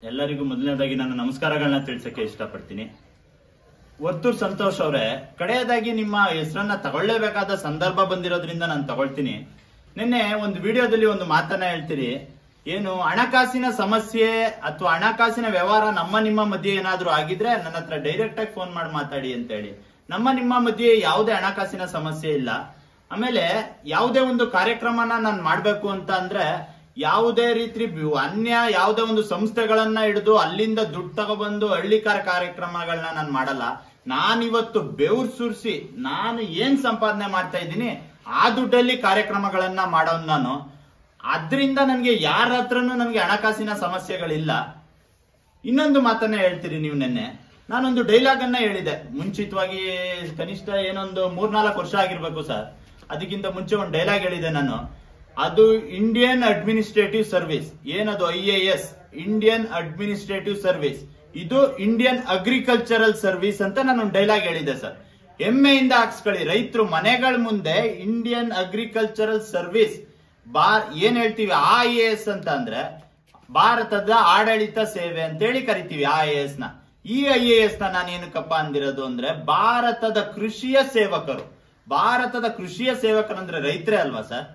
ಎಲ್ಲರಿಗೂ ಮೊದಲನೇದಾಗಿ ನಾನು ನಮಸ್ಕಾರಗಳನ್ನ ತಿಳಿಸಕ್ಕೆ ಇಷ್ಟಪಡ್ತೀನಿ. ವರ್ತೂರ್ ಸಂತೋಷ್ ಅವರೇ, ಕಡೆಯದಾಗಿ ನಿಮ್ಮ ಹೆಸರನ್ನ ತಗೊಳ್ಳೇಬೇಕಾದ ಸಂದರ್ಭ ಬಂದಿರೋದ್ರಿಂದ ನಾನು ತಗೊಳ್ತೀನಿ. ನಿನ್ನೆ ಒಂದು ವಿಡಿಯೋದಲ್ಲಿ ಒಂದು ಮಾತನ್ನ ಹೇಳ್ತೀರಿ, ಏನು ಹಣಕಾಸಿನ ಸಮಸ್ಯೆ ಅಥವಾ ಹಣಕಾಸಿನ ವ್ಯವಹಾರ ನಮ್ಮ ನಿಮ್ಮ ಮಧ್ಯೆ ಏನಾದ್ರೂ ಆಗಿದ್ರೆ ನನ್ನ ಹತ್ರ ಡೈರೆಕ್ಟ್ ಆಗಿ ಫೋನ್ ಮಾಡಿ ಮಾತಾಡಿ ಅಂತ ಹೇಳಿ. ನಮ್ಮ ನಿಮ್ಮ ಮಧ್ಯೆ ಯಾವುದೇ ಹಣಕಾಸಿನ ಸಮಸ್ಯೆ ಇಲ್ಲ. ಆಮೇಲೆ ಯಾವುದೇ ಒಂದು ಕಾರ್ಯಕ್ರಮನ ನಾನು ಮಾಡ್ಬೇಕು ಅಂತ ಅಂದ್ರೆ ಯಾವುದೇ ರೀತಿ ಅನ್ಯ ಯಾವುದೇ ಒಂದು ಸಂಸ್ಥೆಗಳನ್ನ ಹಿಡಿದು ಅಲ್ಲಿಂದ ದುಡ್ಡು ತಗೊಬಂದು ಹಳ್ಳಿಕಾರ ಕಾರ್ಯಕ್ರಮಗಳನ್ನ ನಾನು ಮಾಡಲ್ಲ. ನಾನಿವತ್ತು ಬೆವ್ರು ಸುರಿಸಿ ನಾನು ಏನ್ ಸಂಪಾದನೆ ಮಾಡ್ತಾ ಇದ್ದೀನಿ ಆ ದುಡ್ಡಲ್ಲಿ ಕಾರ್ಯಕ್ರಮಗಳನ್ನ ಮಾಡೋನ್ ನಾನು. ಅದ್ರಿಂದ ನನ್ಗೆ ಯಾರ ಹತ್ರನೂ ನನ್ಗೆ ಹಣಕಾಸಿನ ಸಮಸ್ಯೆಗಳಿಲ್ಲ. ಇನ್ನೊಂದು ಮಾತನ್ನ ಹೇಳ್ತೀರಿ ನೀವು. ನಿನ್ನೆ ನಾನೊಂದು ಡೈಲಾಗ್ ಅನ್ನ ಹೇಳಿದೆ ಮುಂಚಿತವಾಗಿ, ಕನಿಷ್ಠ ಏನೊಂದು 3-4 ವರ್ಷ ಆಗಿರ್ಬೇಕು ಸರ್. ಅದಕ್ಕಿಂತ ಮುಂಚೆ ಒಂದು ಡೈಲಾಗ್ ಹೇಳಿದೆ ನಾನು. ಅದು ಇಂಡಿಯನ್ ಅಡ್ಮಿನಿಸ್ಟ್ರೇಟಿವ್ ಸರ್ವಿಸ್, ಏನದು IAS, ಇಂಡಿಯನ್ ಅಡ್ಮಿನಿಸ್ಟ್ರೇಟಿವ್ ಸರ್ವಿಸ್, ಇದು ಇಂಡಿಯನ್ ಅಗ್ರಿಕಲ್ಚರಲ್ ಸರ್ವಿಸ್ ಅಂತ ನಾನು ಒಂದು ಡೈಲಾಗ್ ಹೇಳಿದೆ ಸರ್. ಹೆಮ್ಮೆಯಿಂದ ಹಾಕ್ಸ್ಕೊಳ್ಳಿ. ರೈತರು ಮನೆಗಳ ಮುಂದೆ ಇಂಡಿಯನ್ ಅಗ್ರಿಕಲ್ಚರಲ್ ಸರ್ವಿಸ್ ಏನ್ ಹೇಳ್ತೀವಿ IAS ಅಂತ ಅಂದ್ರೆ ಭಾರತದ ಆಡಳಿತ ಸೇವೆ ಅಂತೇಳಿ ಕರಿತೀವಿ IAS ನ. ಈ IAS ನ ನಾನು ಏನಕ್ಕಪ್ಪ ಅಂದಿರೋದು ಅಂದ್ರೆ ಭಾರತದ ಕೃಷಿಯ ಸೇವಕರು. ಭಾರತದ ಕೃಷಿಯ ಸೇವಕರು ಅಂದ್ರೆ ರೈತರೇ ಅಲ್ವಾ ಸರ್?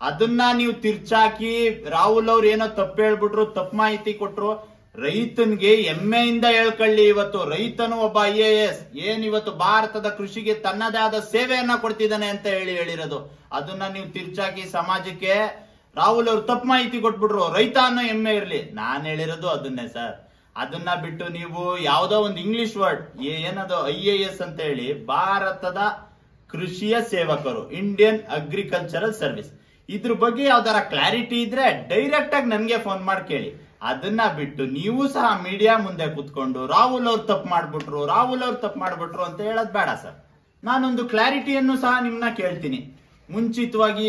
ಅದನ್ನ ನೀವು ತಿರ್ಚಾಕಿ ರಾಹುಲ್ ಅವ್ರು ಏನೋ ತಪ್ಪು ಹೇಳ್ಬಿಟ್ರು, ತಪ್ಪು ಮಾಹಿತಿ ಕೊಟ್ರು. ರೈತನ್ಗೆ ಹೆಮ್ಮೆಯಿಂದ ಹೇಳ್ಕೊಳ್ಳಿ, ಇವತ್ತು ರೈತನು ಒಬ್ಬ IAS ಏನ್ ಇವತ್ತು ಭಾರತದ ಕೃಷಿಗೆ ತನ್ನದೇ ಆದ ಸೇವೆಯನ್ನ ಕೊಡ್ತಿದ್ದಾನೆ ಅಂತ ಹೇಳಿರೋದು. ಅದನ್ನ ನೀವು ತಿರ್ಚಾಕಿ ಸಮಾಜಕ್ಕೆ ರಾಹುಲ್ ಅವ್ರು ತಪ್ಪು ಮಾಹಿತಿ ಕೊಟ್ಬಿಟ್ರು, ರೈತ ಅನ್ನೋ ಹೆಮ್ಮೆ ಇರ್ಲಿ. ನಾನ್ ಹೇಳಿರೋದು ಅದನ್ನೇ ಸರ್. ಅದನ್ನ ಬಿಟ್ಟು ನೀವು ಯಾವ್ದೋ ಒಂದು ಇಂಗ್ಲಿಷ್ ವರ್ಡ್ ಏನದು IAS ಅಂತ ಹೇಳಿ, ಭಾರತದ ಕೃಷಿಯ ಸೇವಕರು, ಇಂಡಿಯನ್ ಅಗ್ರಿಕಲ್ಚರಲ್ ಸರ್ವಿಸ್, ಇದ್ರ ಬಗ್ಗೆ ಯಾವ್ದಾರ ಕ್ಲಾರಿಟಿ ಇದ್ರೆ ಡೈರೆಕ್ಟ್ ಆಗಿ ನನ್ಗೆ ಫೋನ್ ಮಾಡಿ ಕೇಳಿ. ಅದನ್ನ ಬಿಟ್ಟು ನೀವು ಸಹ ಮೀಡಿಯಾ ಮುಂದೆ ಕುತ್ಕೊಂಡು ರಾಹುಲ್ ಅವ್ರು ತಪ್ಪು ಮಾಡ್ಬಿಟ್ರು ಅಂತ ಹೇಳೋದ್ ಬೇಡ ಸರ್. ನಾನೊಂದು ಕ್ಲಾರಿಟಿಯನ್ನು ಸಹ ನಿಮ್ನ ಕೇಳ್ತೀನಿ. ಮುಂಚಿತವಾಗಿ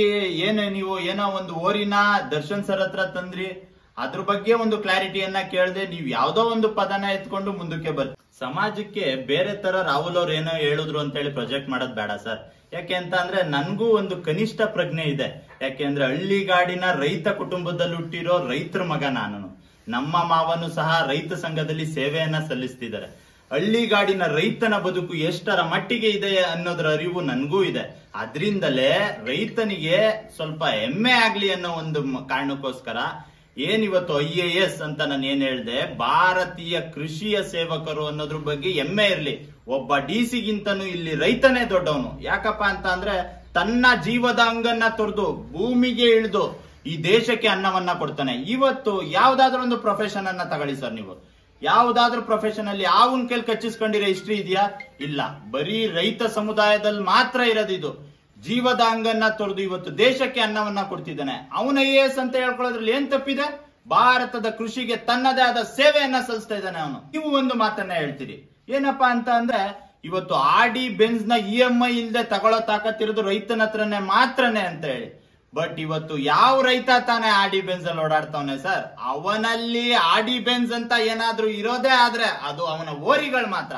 ನೀವು ಏನೋ ಒಂದು ಓರಿನ ದರ್ಶನ್ ಸರ್ ಹತ್ರ ತಂದ್ರಿ, ಅದ್ರ ಬಗ್ಗೆ ಒಂದು ಕ್ಲಾರಿಟಿಯನ್ನ ಕೇಳದೆ ನೀವು ಯಾವ್ದೋ ಒಂದು ಪದನ ಎತ್ಕೊಂಡು ಮುಂದಕ್ಕೆ ಬರ್ತೀವಿ. ಸಮಾಜಕ್ಕೆ ಬೇರೆ ತರ ರಾಹುಲ್ ಅವ್ರು ಏನೋ ಹೇಳಿದ್ರು ಅಂತ ಹೇಳಿ ಪ್ರೊಜೆಕ್ಟ್ ಮಾಡೋದ್ ಬೇಡ ಸರ್. ಯಾಕೆ ಅಂತ ಅಂದ್ರೆ ನನ್ಗೂ ಒಂದು ಕನಿಷ್ಠ ಪ್ರಜ್ಞೆ ಇದೆ. ಯಾಕೆ ಅಂದ್ರೆ ಹಳ್ಳಿಗಾಡಿನ ರೈತ ಕುಟುಂಬದಲ್ಲಿ ಹುಟ್ಟಿರೋ ರೈತರ ಮಗ ನಾನು. ನಮ್ಮ ಮಾವನು ಸಹ ರೈತ ಸಂಘದಲ್ಲಿ ಸೇವೆಯನ್ನ ಸಲ್ಲಿಸ್ತಿದ್ದಾರೆ. ಹಳ್ಳಿಗಾಡಿನ ರೈತನ ಬದುಕು ಎಷ್ಟರ ಮಟ್ಟಿಗೆ ಇದೆ ಅನ್ನೋದ್ರ ಅರಿವು ನನ್ಗೂ ಇದೆ. ಅದ್ರಿಂದಲೇ ರೈತನಿಗೆ ಸ್ವಲ್ಪ ಹೆಮ್ಮೆ ಆಗ್ಲಿ ಅನ್ನೋ ಒಂದು ಕಾರಣಕ್ಕೋಸ್ಕರ ಏನಿವತ್ತು IAS ಅಂತ ನಾನು ಏನ್ ಹೇಳ್ದೆ, ಭಾರತೀಯ ಕೃಷಿಯ ಸೇವಕರು ಅನ್ನೋದ್ರ ಬಗ್ಗೆ ಹೆಮ್ಮೆ ಇರ್ಲಿ. ಒಬ್ಬ DC ಗಿಂತನೂ ಇಲ್ಲಿ ರೈತನೇ ದೊಡ್ಡವನು. ಯಾಕಪ್ಪ ಅಂತ ಅಂದ್ರೆ ತನ್ನ ಜೀವದ ಅಂಗನ್ನ ತೊರೆದು ಭೂಮಿಗೆ ಇಳಿದು ಈ ದೇಶಕ್ಕೆ ಅನ್ನವನ್ನ ಕೊಡ್ತಾನೆ. ಇವತ್ತು ಯಾವ್ದಾದ್ರು ಒಂದು ಪ್ರೊಫೆಷನ್ ಅನ್ನ ತಗೊಳ್ಳಿ ಸರ್. ನೀವು ಯಾವ್ದಾದ್ರು ಪ್ರೊಫೆಷನ್ ಅಲ್ಲಿ ಯಾವನ್ ಕೈಲಿ ಕಚ್ಚಿಸ್ಕೊಂಡಿರೋ ಹಿಸ್ಟ್ರಿ ಇದೆಯಾ? ಇಲ್ಲ. ಬರೀ ರೈತ ಸಮುದಾಯದಲ್ಲಿ ಮಾತ್ರ ಇರೋದಿದು. ಜೀವದ ಅಂಗನ್ನ ತೊರೆದು ಇವತ್ತು ದೇಶಕ್ಕೆ ಅನ್ನವನ್ನ ಕೊಡ್ತಿದ್ದಾನೆ. ಅವನ IAS ಅಂತ ಹೇಳ್ಕೊಳ್ಳೋದ್ರಲ್ಲಿ ಏನ್ ತಪ್ಪಿದೆ? ಭಾರತದ ಕೃಷಿಗೆ ತನ್ನದೇ ಆದ ಸೇವೆಯನ್ನ ಸಲ್ಲಿಸ್ತಾ ಇದ್ದಾನೆ ಅವನು. ನೀವು ಒಂದು ಮಾತನ್ನ ಹೇಳ್ತೀರಿ, ಏನಪ್ಪಾ ಅಂತ ಅಂದ್ರೆ ಇವತ್ತು ಆಡಿ ಬೆಂಜ್ ನ EMI ಇಲ್ದೆ ತಗೊಳ್ಳೋ ತಾಕತ್ತಿರೋದು ರೈತನ ಹತ್ರನೇ ಮಾತ್ರನೇ ಅಂತ ಹೇಳಿ. ಬಟ್ ಇವತ್ತು ಯಾವ ರೈತ ತಾನೇ ಆಡಿ ಬೆಂಜ್ ಅಲ್ಲಿ ಓಡಾಡ್ತಾವನೆ ಸರ್? ಅವನಲ್ಲಿ ಆಡಿ ಬೆಂಜ್ ಅಂತ ಏನಾದ್ರೂ ಇರೋದೇ ಆದ್ರೆ ಅದು ಅವನ ಓರಿಗಳು ಮಾತ್ರ.